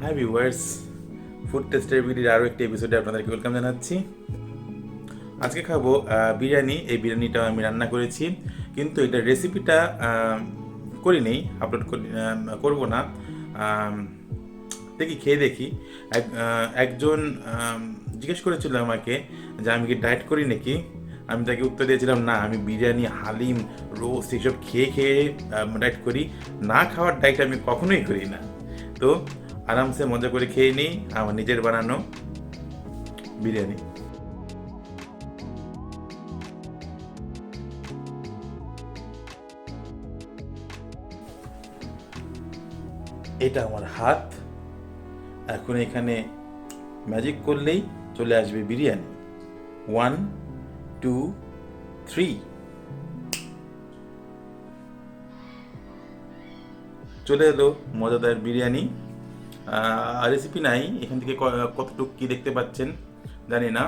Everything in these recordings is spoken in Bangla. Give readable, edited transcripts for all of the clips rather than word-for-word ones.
হাই ভিউয়ার্স, ফুড টেস্টের ভিডিওর আরও একটি এপিসোডে আপনাদেরকে ওয়েলকাম জানাচ্ছি। আজকে খাবো বিরিয়ানি। এই বিরিয়ানিটা আমি রান্না করেছি, কিন্তু এটার রেসিপিটা করিনি, আপলোড করবো না। আম, দেখি, খেয়ে দেখি। একজন জিজ্ঞেস করেছিল আমাকে যে আমি কি ডায়েট করি নাকি। আমি তাকে উত্তর দিয়েছিলাম, না, আমি বিরিয়ানি, হালিম, রোস্ট এসব খেয়ে খেয়ে ডায়েট করি। না খাওয়ার ডায়েট আমি কখনোই করি না। তো আরামসে মজা করে খেয়ে নিই আমার নিজের বানানো বিরিয়ানি। এটা আমার হাত। এখন এখানে ম্যাজিক করলেই চলে আসবে বিরিয়ানি। 1, 2, 3, চলে এলো মজাদার বিরিয়ানি। রেসিপি নাই এখান থেকে, কতটুকু কী দেখতে পাচ্ছেন জানি না।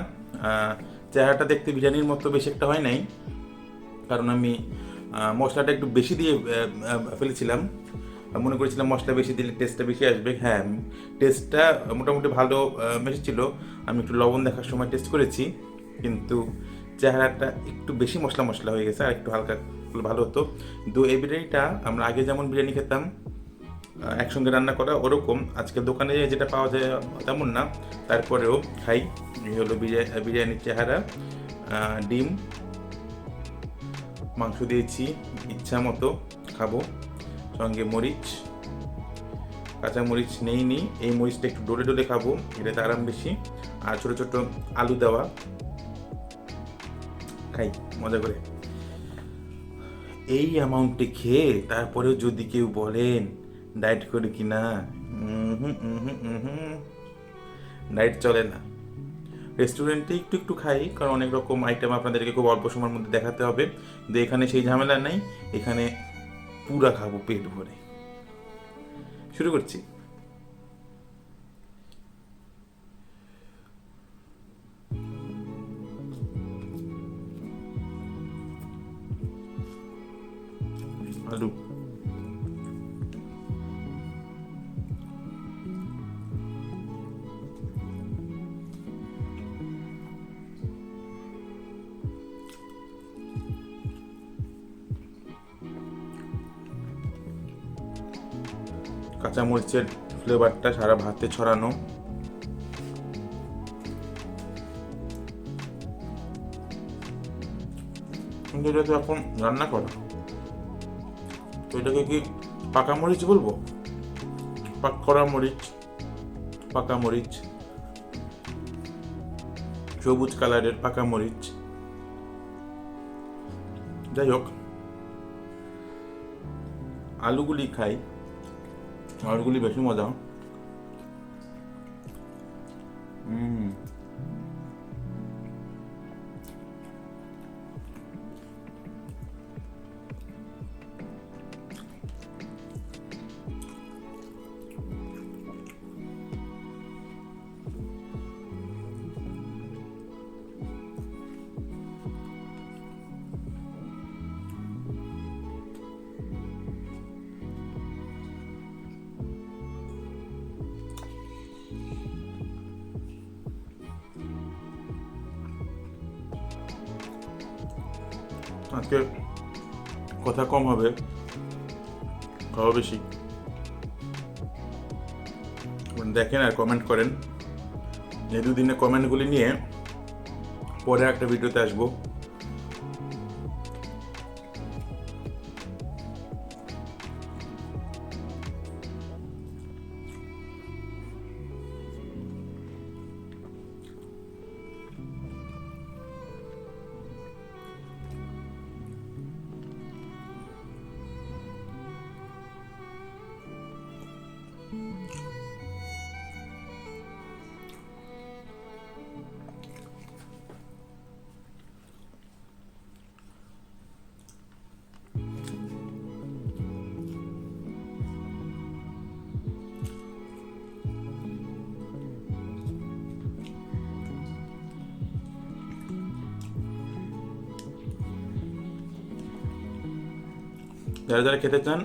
চেহারাটা দেখতে বিরিয়ানির মতো বেশি একটা হয় নাই, কারণ আমি মশলাটা একটু বেশি দিয়ে ফেলেছিলাম। মনে করেছিলাম মশলা বেশি দিলে টেস্টটা বেশি আসবে। হ্যাঁ, টেস্টটা মোটামুটি ভালো এসেছিল। আমি একটু লবণ দেখার সময় টেস্ট করেছি, কিন্তু চেহারাটা একটু বেশি মশলা মশলা হয়ে গেছে। আর একটু হালকা করলে ভালো হতো। কিন্তু এই বিরিয়ানিটা আমরা আগে যেমন বিরিয়ানি খেতাম একসঙ্গে রান্না করা, ওরকম আজকে দোকানে যেটা পাওয়া যায় তেমন না। তারপরেও খাই। এই হলো বিরিয়ানির চেহারা। ডিম, মাংস দিয়েছি ইচ্ছা মতো, খাবো। সঙ্গে মরিচ, কাঁচা মরিচ নেইনি, এই মরিচটা একটু ডলে ডলে খাবো, এটাতে আরাম বেশি। আর ছোটো ছোটো আলু দেওয়া, খাই মজা করে। এই অ্যামাউন্টে খেয়ে তারপরেও যদি কেউ বলেন ডায়েট করি কি না, ডায়েট চলে না। রেস্টুরেন্টে একটু একটু খাই, কারণ অনেক রকম আইটেম আপনাদেরকে খুব অল্প সময়ের মধ্যে দেখাতে হবে। কিন্তু এখানে সেই ঝামেলা নেই, এখানে পুরা খাবো পেট ভরে। শুরু করছি। আলু, কাঁচামরিচের ফ্লেভারটা সারা ভাতে ছড়ানো। কিন্তু এটা তো এখন রান্না করা, তো এটাকে কি পাকা মরিচ বলবো? পাক করা মরিচ, পাকা মরিচ, সবুজ কালারের পাকা মরিচ। যাই হোক, আলুগুলি খাই, আলুগুলি বেশি মজা। আজকে কথা কম হবে, খাওয়া বেশি। দেখেন আর কমেন্ট করেন। এই দুদিনে কমেন্টগুলি নিয়ে পরে একটা ভিডিওতে আসবো। যারা যারা খেতে চান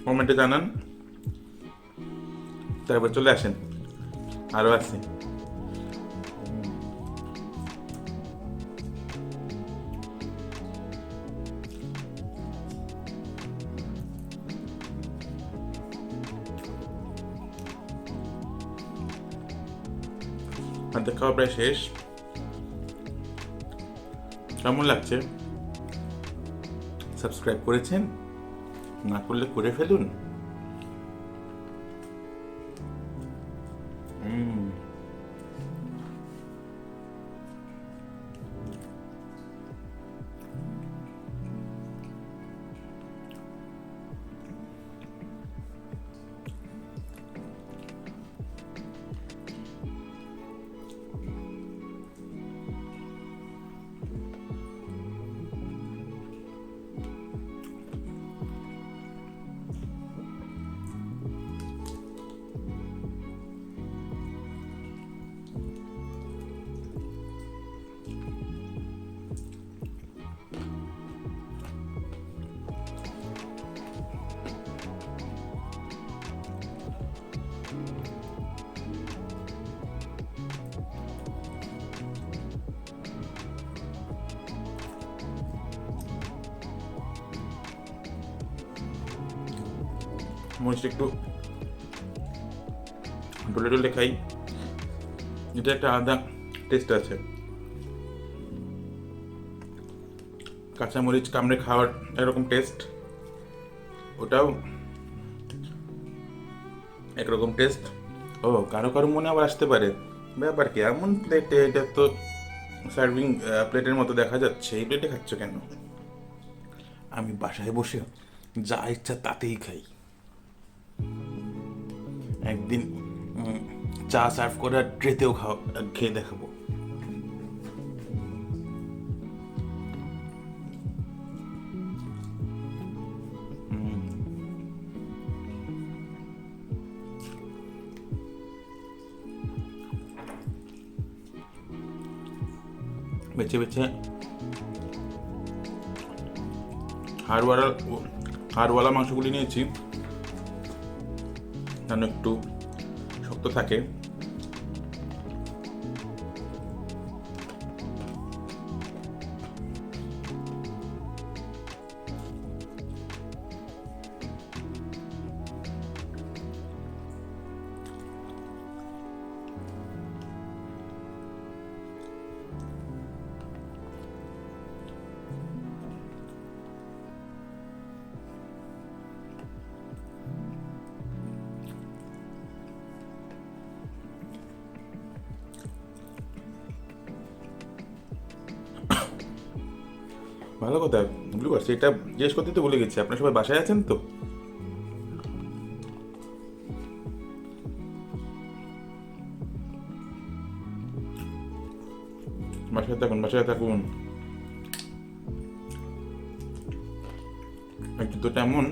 কমেন্টে জানান। তারপর চলে আসেন, আরও আছে। আর খাওয়া প্রায় শেষ। কেমন লাগছে? সাবস্ক্রাইব করেছেন? না করলে করে ফেলুন। মরিচটা একটু ডলে ডলে খাই, এটা একটা আলাদা টেস্ট আছে। কাঁচা মরিচ কামড়ে খাওয়ার এরকম টেস্ট, ওটাও একরকম টেস্ট। ও কারো কারো মনে আবার আসতে পারে, ব্যাপার কি এমন প্লেটে, এটা তো সার্ভিং প্লেটের মতো দেখা যাচ্ছে, এই প্লেটে খাচ্ছ কেন? আমি বাসায় বসে যা ইচ্ছা তাতেই খাই। একদিন চা সার্ভ করার ট্রেতেও খেয়ে দেখাবো। বেছে বেছে হাড়ওয়ালা মাংসগুলি নিয়েছি, যেন একটু শক্ত থাকে। ভালো কথা, ব্লু বার্ড, সেটা জিজ্ঞেস করতে তো ভুলে গেছি, আপনার সবাই বাসায় আছেন তো? বাসায় থাকুন, বাসায় থাকুন। যুদ্ধটা এমন,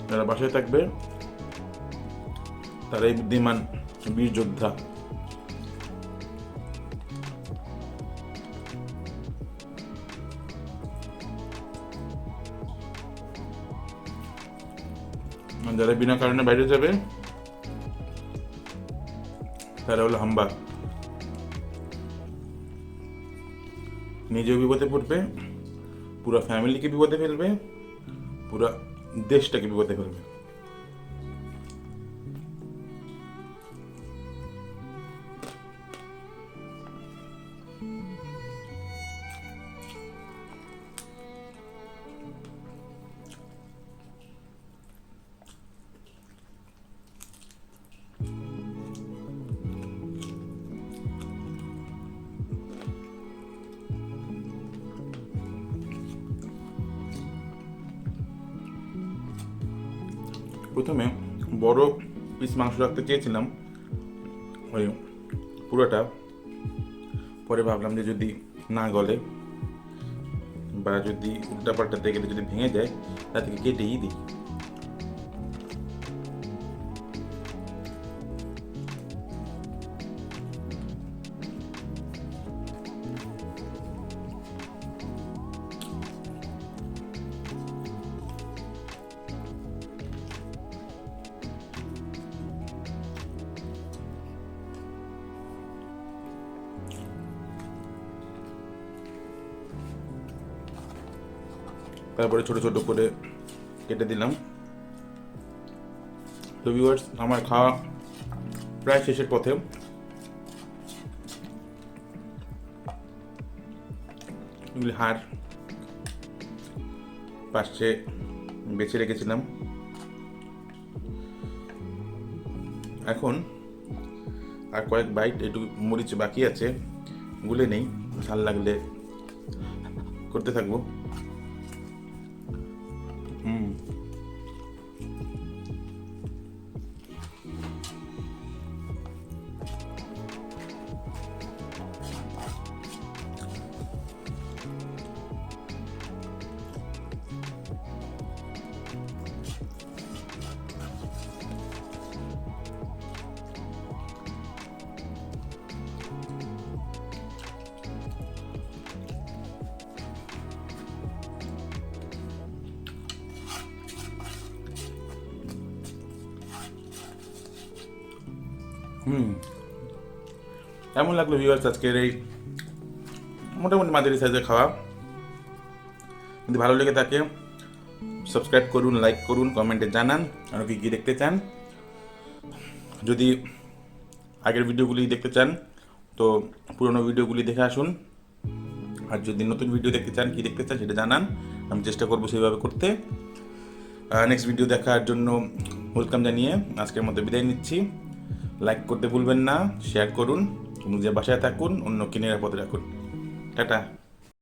যারা বাসায় থাকবে তারাই বুদ্ধিমান বীর যোদ্ধা। যারা বিনা কারণে বাইরে যাবে তারা হলো হাম্বা, নিজেও বিপদে পড়বে, পুরো ফ্যামিলিকে বিপদে ফেলবে, পুরো দেশটাকে বিপদে ফেলবে। প্রথমে বড় পিস মাংস রাখতে চেয়েছিলাম ওই পুরোটা, পরে ভাবলাম যে যদি না গলে বা যদি উল্টাপাল্টাতে গেলে যদি ভেঙে যায়, তা থেকে কেটেই দিই। তারপরে ছোট ছোট করে কেটে দিলাম। তো ভিউয়ার্স, আমার খাওয়া প্রায় শেষের পথে। এগুলি হাড় পাশে বেছে রেখেছিলাম। এখন আর কয়েক বাইট, একটু মরিচ বাকি আছে, গুলে নেই, ঝাল লাগলে করতে থাকবো। কেমন লাগলো ভিউয়ার্স আজকের এই মোটামুটি মাঝারি সাইজের খাওয়া? যদি ভালো লেগে থাকে সাবস্ক্রাইব করুন, লাইক করুন, কমেন্টে জানান আরও কি কী দেখতে চান। যদি আগের ভিডিওগুলি দেখতে চান তো পুরোনো ভিডিওগুলি দেখে আসুন। আর যদি নতুন ভিডিও দেখতে চান, কী দেখতে চান সেটা জানান, আমি চেষ্টা করবো সেইভাবে করতে। নেক্সট ভিডিও দেখার জন্য ওয়েলকাম জানিয়ে আজকের মতো বিদায় নিচ্ছি। লাইক করতে ভুলবেন না, শেয়ার করুন, নিজের বাসায় থাকুন, অন্যকে নিরাপদে রাখুন। টাটা।